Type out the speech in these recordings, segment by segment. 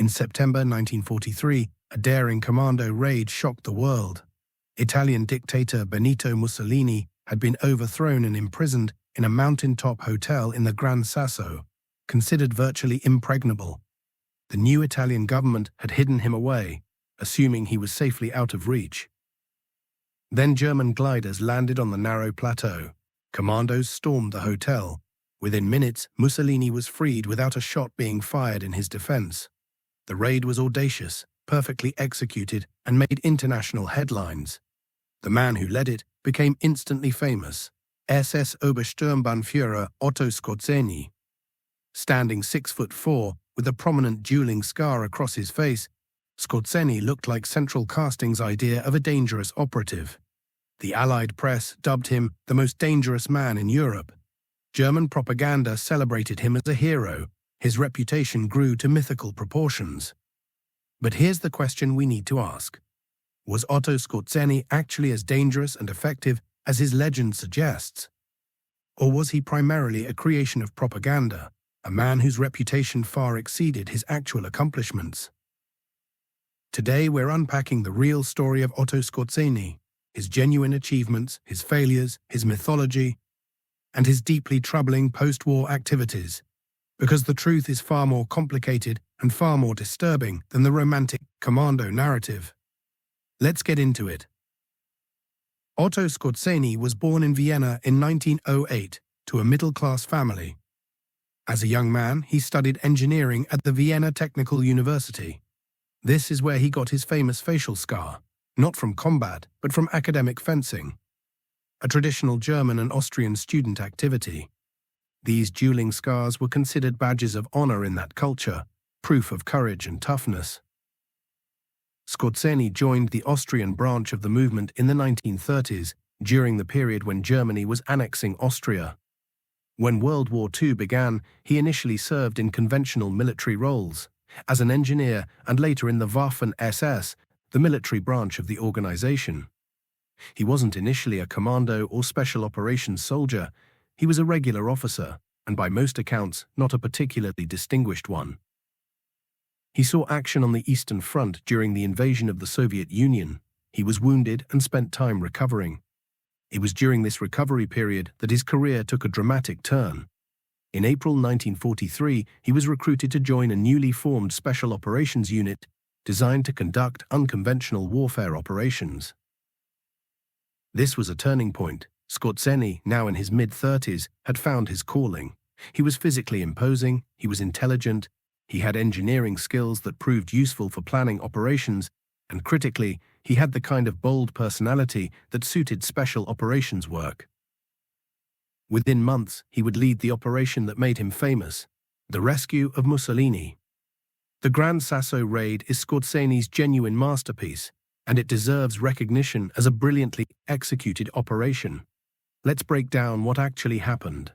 In September 1943, a daring commando raid shocked the world. Italian dictator Benito Mussolini had been overthrown and imprisoned in a mountaintop hotel in the Gran Sasso, considered virtually impregnable. The new Italian government had hidden him away, assuming he was safely out of reach. Then German gliders landed on the narrow plateau. Commandos stormed the hotel. Within minutes, Mussolini was freed without a shot being fired in his defense. The raid was audacious, perfectly executed, and made international headlines. The man who led it became instantly famous, SS Obersturmbannführer Otto Skorzeny. Standing 6'4", with a prominent dueling scar across his face, Skorzeny looked like central casting's idea of a dangerous operative. The Allied press dubbed him the most dangerous man in Europe. German propaganda celebrated him as a hero. His reputation grew to mythical proportions. But here's the question we need to ask. Was Otto Skorzeny actually as dangerous and effective as his legend suggests? Or was he primarily a creation of propaganda, a man whose reputation far exceeded his actual accomplishments? Today we're unpacking the real story of Otto Skorzeny, his genuine achievements, his failures, his mythology, and his deeply troubling post-war activities, because the truth is far more complicated and far more disturbing than the romantic commando narrative. Let's get into it. Otto Skorzeny was born in Vienna in 1908 to a middle-class family. As a young man, he studied engineering at the Vienna Technical University. This is where he got his famous facial scar, not from combat, but from academic fencing, a traditional German and Austrian student activity. These dueling scars were considered badges of honor in that culture, proof of courage and toughness. Skorzeny joined the Austrian branch of the movement in the 1930s, during the period when Germany was annexing Austria. When World War II began, he initially served in conventional military roles, as an engineer and later in the Waffen-SS, the military branch of the organization. He wasn't initially a commando or special operations soldier. He was a regular officer, and by most accounts, not a particularly distinguished one. He saw action on the Eastern Front during the invasion of the Soviet Union. He was wounded and spent time recovering. It was during this recovery period that his career took a dramatic turn. In April 1943, he was recruited to join a newly formed Special Operations Unit designed to conduct unconventional warfare operations. This was a turning point. Skorzeny, now in his mid-30s, had found his calling. He was physically imposing, he was intelligent, he had engineering skills that proved useful for planning operations, and critically, he had the kind of bold personality that suited special operations work. Within months, he would lead the operation that made him famous, the rescue of Mussolini. The Gran Sasso raid is Skorzeny's genuine masterpiece, and it deserves recognition as a brilliantly executed operation. Let's break down what actually happened.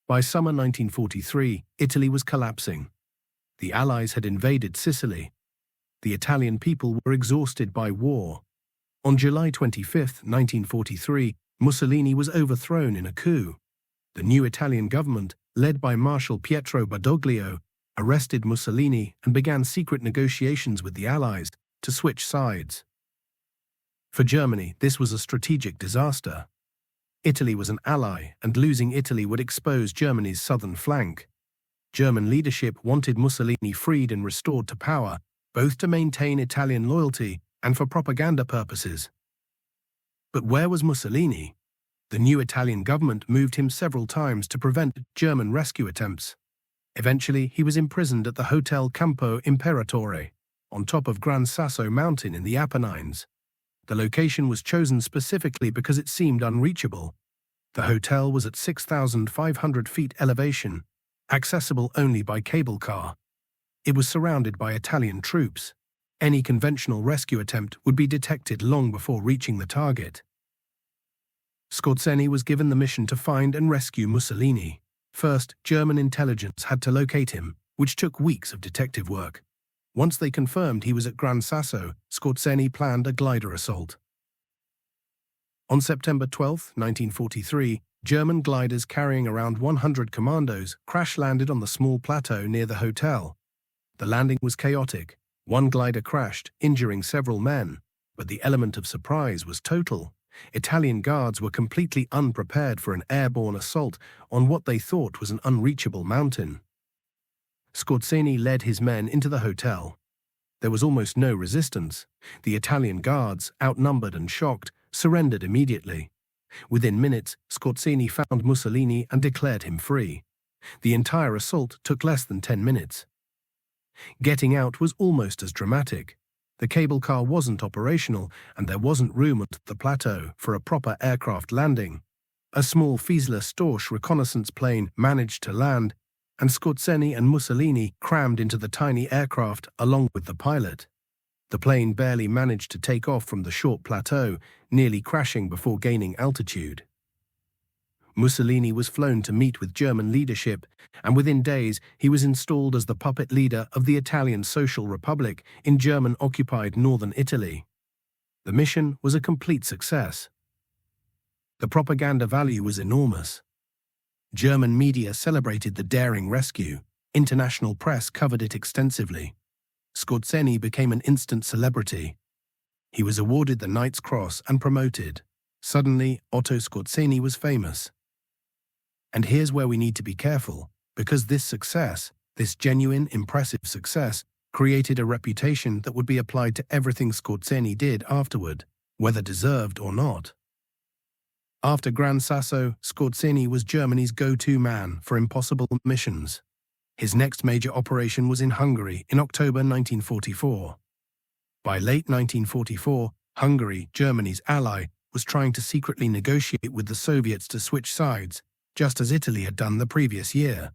By summer 1943, Italy was collapsing. The Allies had invaded Sicily. The Italian people were exhausted by war. On July 25, 1943, Mussolini was overthrown in a coup. The new Italian government, led by Marshal Pietro Badoglio, arrested Mussolini and began secret negotiations with the Allies to switch sides. For Germany, this was a strategic disaster. Italy was an ally, and losing Italy would expose Germany's southern flank. German leadership wanted Mussolini freed and restored to power, both to maintain Italian loyalty and for propaganda purposes. But where was Mussolini? The new Italian government moved him several times to prevent German rescue attempts. Eventually, he was imprisoned at the Hotel Campo Imperatore, on top of Gran Sasso mountain in the Apennines. The location was chosen specifically because it seemed unreachable. The hotel was at 6,500 feet elevation, accessible only by cable car. It was surrounded by Italian troops. Any conventional rescue attempt would be detected long before reaching the target. Skorzeny was given the mission to find and rescue Mussolini. First, German intelligence had to locate him, which took weeks of detective work. Once they confirmed he was at Gran Sasso, Skorzeny planned a glider assault. On September 12, 1943, German gliders carrying around 100 commandos crash-landed on the small plateau near the hotel. The landing was chaotic. One glider crashed, injuring several men, but the element of surprise was total. Italian guards were completely unprepared for an airborne assault on what they thought was an unreachable mountain. Skorzeny led his men into the hotel. There was almost no resistance. The Italian guards, outnumbered and shocked, surrendered immediately. Within minutes, Skorzeny found Mussolini and declared him free. The entire assault took less than 10 minutes. Getting out was almost as dramatic. The cable car wasn't operational, and there wasn't room at the plateau for a proper aircraft landing. A small Fiesler Storch reconnaissance plane managed to land, and Skorzeny and Mussolini crammed into the tiny aircraft along with the pilot. The plane barely managed to take off from the short plateau, nearly crashing before gaining altitude. Mussolini was flown to meet with German leadership, and within days he was installed as the puppet leader of the Italian Social Republic in German-occupied northern Italy. The mission was a complete success. The propaganda value was enormous. German media celebrated the daring rescue. International press covered it extensively. Skorzeny became an instant celebrity. He was awarded the Knight's Cross and promoted. Suddenly, Otto Skorzeny was famous. And here's where we need to be careful, because this success, this genuine, impressive success, created a reputation that would be applied to everything Skorzeny did afterward, whether deserved or not. After Gran Sasso, Skorzeny was Germany's go-to man for impossible missions. His next major operation was in Hungary in October 1944. By late 1944, Hungary, Germany's ally, was trying to secretly negotiate with the Soviets to switch sides, just as Italy had done the previous year.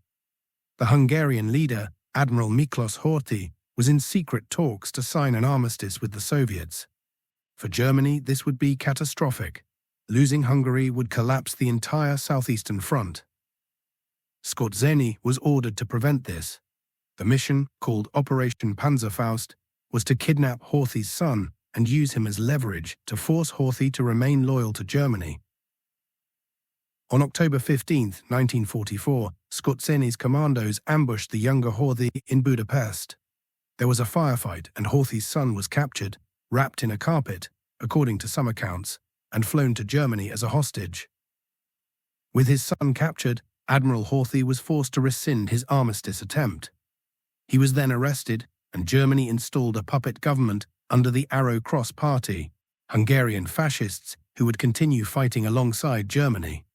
The Hungarian leader, Admiral Miklos Horthy, was in secret talks to sign an armistice with the Soviets. For Germany, this would be catastrophic. Losing Hungary would collapse the entire southeastern front. Skorzeny was ordered to prevent this. The mission, called Operation Panzerfaust, was to kidnap Horthy's son and use him as leverage to force Horthy to remain loyal to Germany. On October 15, 1944, Skorzeny's commandos ambushed the younger Horthy in Budapest. There was a firefight and Horthy's son was captured, wrapped in a carpet, according to some accounts, and flown to Germany as a hostage. With his son captured, Admiral Horthy was forced to rescind his armistice attempt. He was then arrested, and Germany installed a puppet government under the Arrow Cross Party, Hungarian fascists who would continue fighting alongside Germany.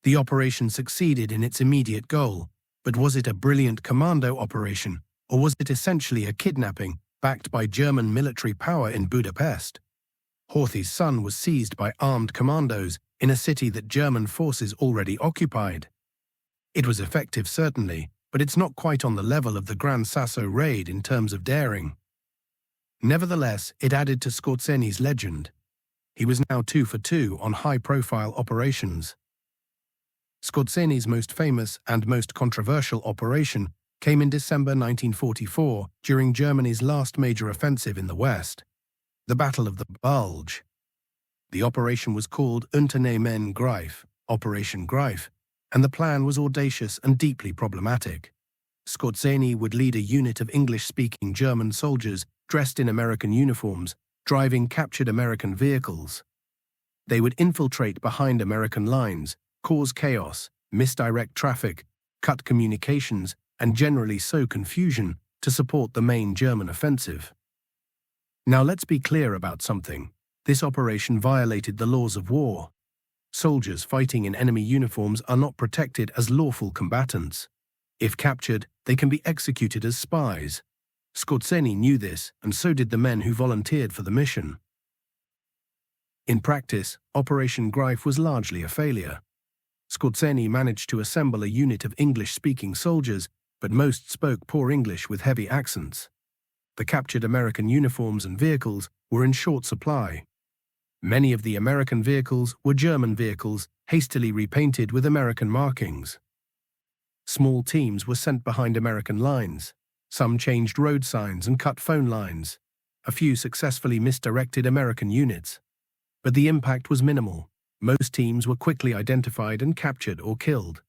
The operation succeeded in its immediate goal, but was it a brilliant commando operation, or was it essentially a kidnapping backed by German military power in Budapest? Horthy's son was seized by armed commandos in a city that German forces already occupied. It was effective, certainly, but it's not quite on the level of the Gran Sasso raid in terms of daring. Nevertheless, it added to Skorzeny's legend. He was now 2 for 2 on high-profile operations. Skorzeny's most famous and most controversial operation came in December 1944 during Germany's last major offensive in the West, the Battle of the Bulge. The operation was called Unpacking Greif, Operation Greif, and the plan was audacious and deeply problematic. Skorzeny would lead a unit of English-speaking German soldiers dressed in American uniforms, driving captured American vehicles. They would infiltrate behind American lines, cause chaos, misdirect traffic, cut communications, and generally sow confusion to support the main German offensive. Now let's be clear about something. This operation violated the laws of war. Soldiers fighting in enemy uniforms are not protected as lawful combatants. If captured, they can be executed as spies. Skorzeny knew this, and so did the men who volunteered for the mission. In practice, Operation Greif was largely a failure. Skorzeny managed to assemble a unit of English-speaking soldiers, but most spoke poor English with heavy accents. The captured American uniforms and vehicles were in short supply. Many of the American vehicles were German vehicles, hastily repainted with American markings. Small teams were sent behind American lines. Some changed road signs and cut phone lines. A few successfully misdirected American units. But the impact was minimal. Most teams were quickly identified and captured or killed.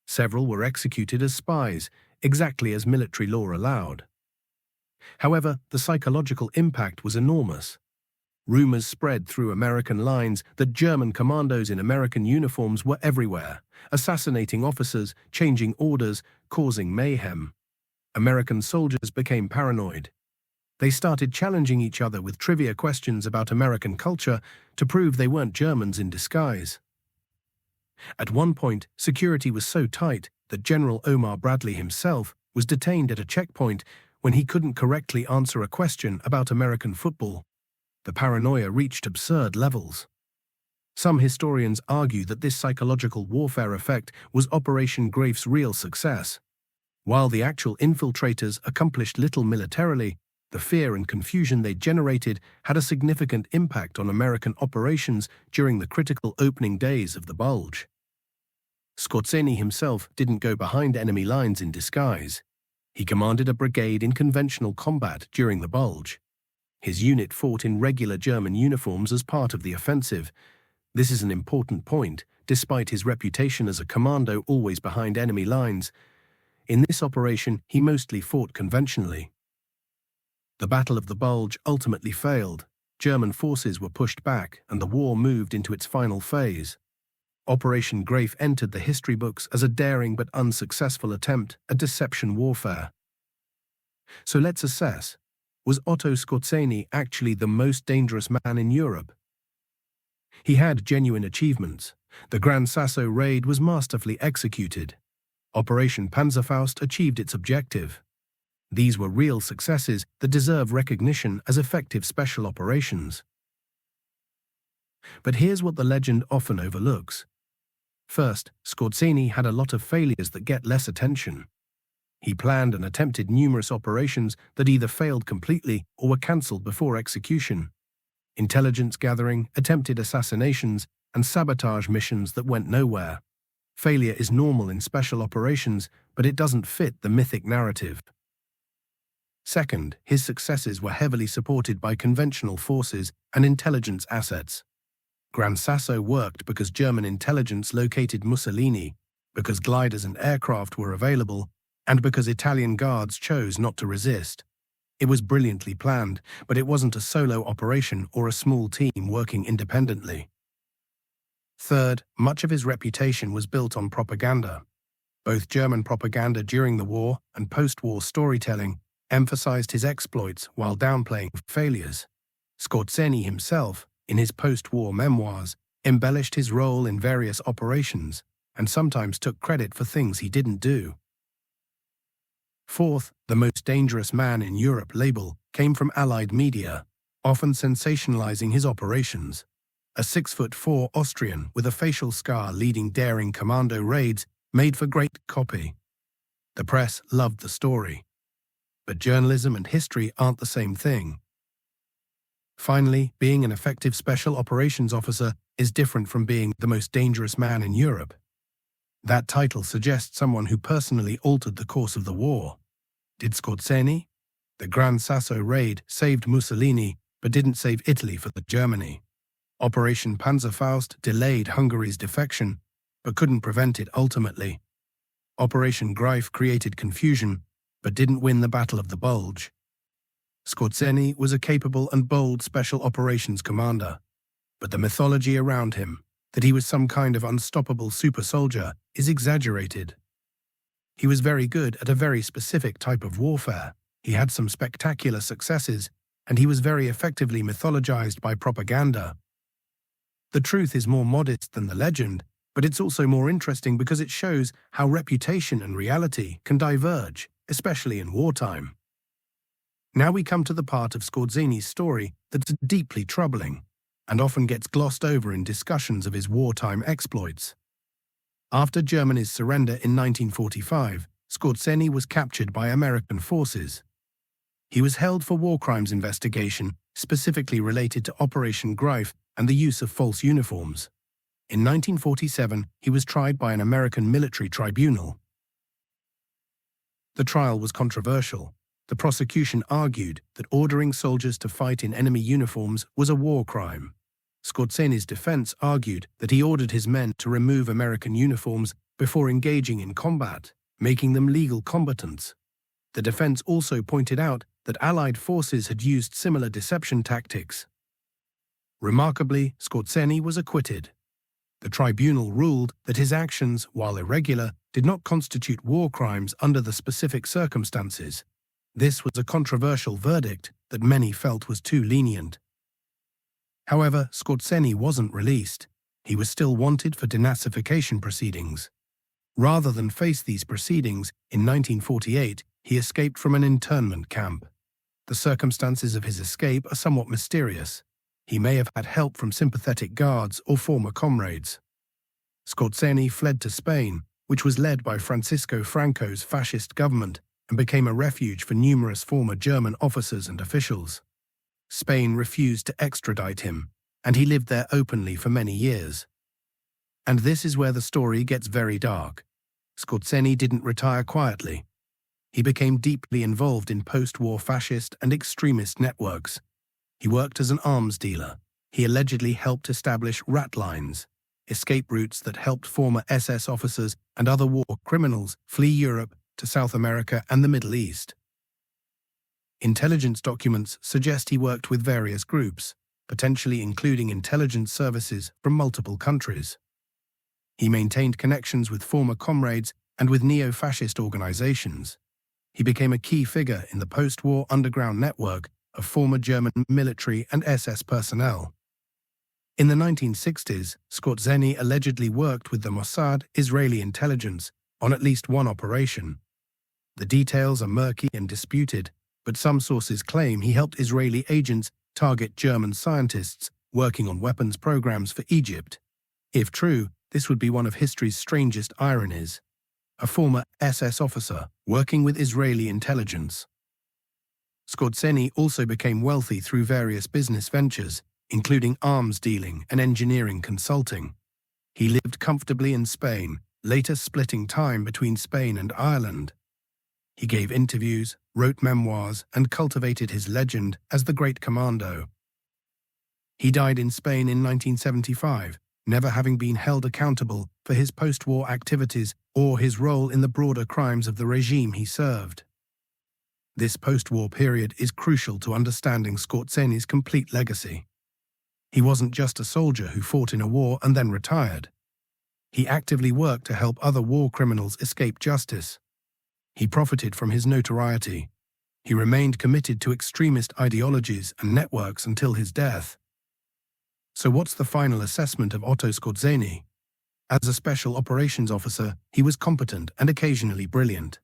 Several were executed as spies, exactly as military law allowed. However, the psychological impact was enormous. Rumors spread through American lines that German commandos in American uniforms were everywhere, assassinating officers, changing orders, causing mayhem. American soldiers became paranoid. They started challenging each other with trivia questions about American culture to prove they weren't Germans in disguise. At one point, security was so tight that General Omar Bradley himself was detained at a checkpoint when he couldn't correctly answer a question about American football. The paranoia reached absurd levels. Some historians argue that this psychological warfare effect was Operation Greif's real success. While the actual infiltrators accomplished little militarily, the fear and confusion they generated had a significant impact on American operations during the critical opening days of the Bulge. Skorzeny himself didn't go behind enemy lines in disguise. He commanded a brigade in conventional combat during the Bulge. His unit fought in regular German uniforms as part of the offensive. This is an important point, despite his reputation as a commando always behind enemy lines. In this operation, he mostly fought conventionally. The Battle of the Bulge ultimately failed. German forces were pushed back, and the war moved into its final phase. Operation Greif entered the history books as a daring but unsuccessful attempt at deception warfare. So let's assess, was Otto Skorzeny actually the most dangerous man in Europe? He had genuine achievements. The Gran Sasso raid was masterfully executed. Operation Panzerfaust achieved its objective. These were real successes that deserve recognition as effective special operations. But here's what the legend often overlooks. First, Skorzeny had a lot of failures that get less attention. He planned and attempted numerous operations that either failed completely or were cancelled before execution. Intelligence gathering, attempted assassinations, and sabotage missions that went nowhere. Failure is normal in special operations, but it doesn't fit the mythic narrative. Second, his successes were heavily supported by conventional forces and intelligence assets. Gran Sasso worked because German intelligence located Mussolini, because gliders and aircraft were available, and because Italian guards chose not to resist. It was brilliantly planned, but it wasn't a solo operation or a small team working independently. Third, much of his reputation was built on propaganda. Both German propaganda during the war and post-war storytelling emphasized his exploits while downplaying failures. Skorzeny himself, in his post-war memoirs, embellished his role in various operations and sometimes took credit for things he didn't do. Fourth, the most dangerous man in Europe label came from Allied media, often sensationalizing his operations. A 6'4" Austrian with a facial scar leading daring commando raids made for great copy. The press loved the story. But journalism and history aren't the same thing. Finally, being an effective special operations officer is different from being the most dangerous man in Europe. That title suggests someone who personally altered the course of the war. Did Skorzeny? The Gran Sasso raid saved Mussolini, but didn't save Italy for Germany. Operation Panzerfaust delayed Hungary's defection, but couldn't prevent it ultimately. Operation Greif created confusion, but didn't win the Battle of the Bulge. Skorzeny was a capable and bold special operations commander, but the mythology around him, that he was some kind of unstoppable super soldier, is exaggerated. He was very good at a very specific type of warfare. He had some spectacular successes, and he was very effectively mythologized by propaganda. The truth is more modest than the legend, but it's also more interesting because it shows how reputation and reality can diverge, especially in wartime. Now we come to the part of Skorzeny's story that's deeply troubling and often gets glossed over in discussions of his wartime exploits. After Germany's surrender in 1945, Skorzeny was captured by American forces. He was held for war crimes investigation, specifically related to Operation Greif and the use of false uniforms. In 1947, he was tried by an American military tribunal. The trial was controversial. The prosecution argued that ordering soldiers to fight in enemy uniforms was a war crime. Skorzeny's defense argued that he ordered his men to remove American uniforms before engaging in combat. making them legal combatants. The defense also pointed out that Allied forces had used similar deception tactics. Remarkably, Skorzeny was acquitted. The tribunal ruled that his actions, while irregular, did not constitute war crimes under the specific circumstances. This was a controversial verdict that many felt was too lenient. However, Skorzeny wasn't released. He was still wanted for denazification proceedings. Rather than face these proceedings, in 1948, he escaped from an internment camp. The circumstances of his escape are somewhat mysterious. He may have had help from sympathetic guards or former comrades. Skorzeny fled to Spain, which was led by Francisco Franco's fascist government, and became a refuge for numerous former German officers and officials. Spain refused to extradite him, and he lived there openly for many years. And this is where the story gets very dark. Skorzeny didn't retire quietly. He became deeply involved in post-war fascist and extremist networks. He worked as an arms dealer. He allegedly helped establish rat lines, escape routes that helped former SS officers and other war criminals flee Europe to South America and the Middle East. Intelligence documents suggest he worked with various groups, potentially including intelligence services from multiple countries. He maintained connections with former comrades and with neo-fascist organizations. He became a key figure in the post-war underground network of former German military and SS personnel. In the 1960s, Skorzeny allegedly worked with the Mossad, Israeli intelligence, on at least one operation. The details are murky and disputed, but some sources claim he helped Israeli agents target German scientists working on weapons programs for Egypt. If true, this would be one of history's strangest ironies. A former SS officer working with Israeli intelligence. Skorzeny also became wealthy through various business ventures, including arms dealing and engineering consulting. He lived comfortably in Spain, later splitting time between Spain and Ireland. He gave interviews, wrote memoirs, and cultivated his legend as the Great Commando. He died in Spain in 1975, never having been held accountable for his post-war activities or his role in the broader crimes of the regime he served. This post-war period is crucial to understanding Skorzeny's complete legacy. He wasn't just a soldier who fought in a war and then retired. He actively worked to help other war criminals escape justice. He profited from his notoriety. He remained committed to extremist ideologies and networks until his death. So what's the final assessment of Otto Skorzeny? As a special operations officer, he was competent and occasionally brilliant.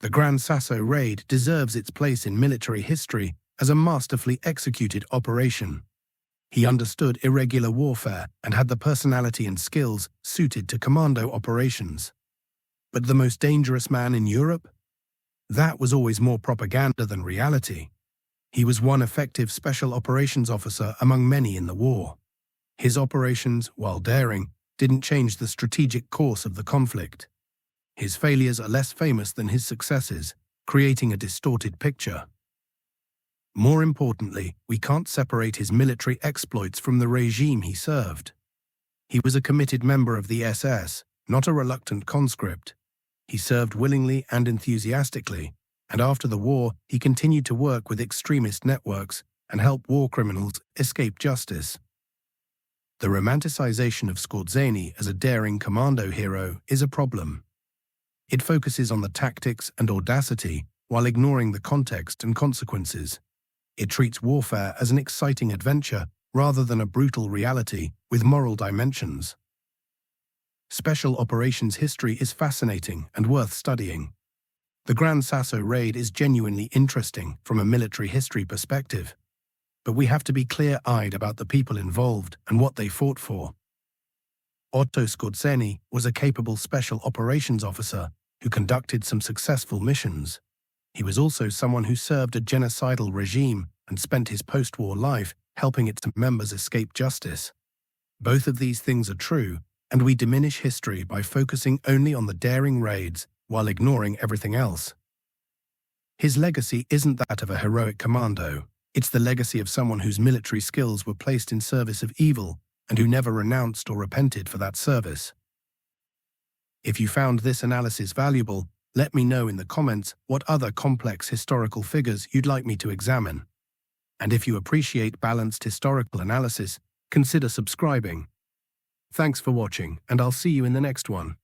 The Gran Sasso raid deserves its place in military history as a masterfully executed operation. He understood irregular warfare and had the personality and skills suited to commando operations. But the most dangerous man in Europe? That was always more propaganda than reality. He was one effective special operations officer among many in the war. His operations, while daring, didn't change the strategic course of the conflict. His failures are less famous than his successes, creating a distorted picture. More importantly, we can't separate his military exploits from the regime he served. He was a committed member of the SS, not a reluctant conscript. He served willingly and enthusiastically, and after the war, he continued to work with extremist networks and help war criminals escape justice. The romanticization of Skorzeny as a daring commando hero is a problem. It focuses on the tactics and audacity while ignoring the context and consequences. It treats warfare as an exciting adventure rather than a brutal reality with moral dimensions. Special operations history is fascinating and worth studying. The Gran Sasso raid is genuinely interesting from a military history perspective, but we have to be clear-eyed about the people involved and what they fought for. Otto Skorzeny was a capable special operations officer who conducted some successful missions. He was also someone who served a genocidal regime and spent his post-war life helping its members escape justice. Both of these things are true, and we diminish history by focusing only on the daring raids while ignoring everything else. His legacy isn't that of a heroic commando. It's the legacy of someone whose military skills were placed in service of evil and who never renounced or repented for that service. If you found this analysis valuable, Let me know in the comments what other complex historical figures you'd like me to examine. And if you appreciate balanced historical analysis, consider subscribing. Thanks for watching, and I'll see you in the next one.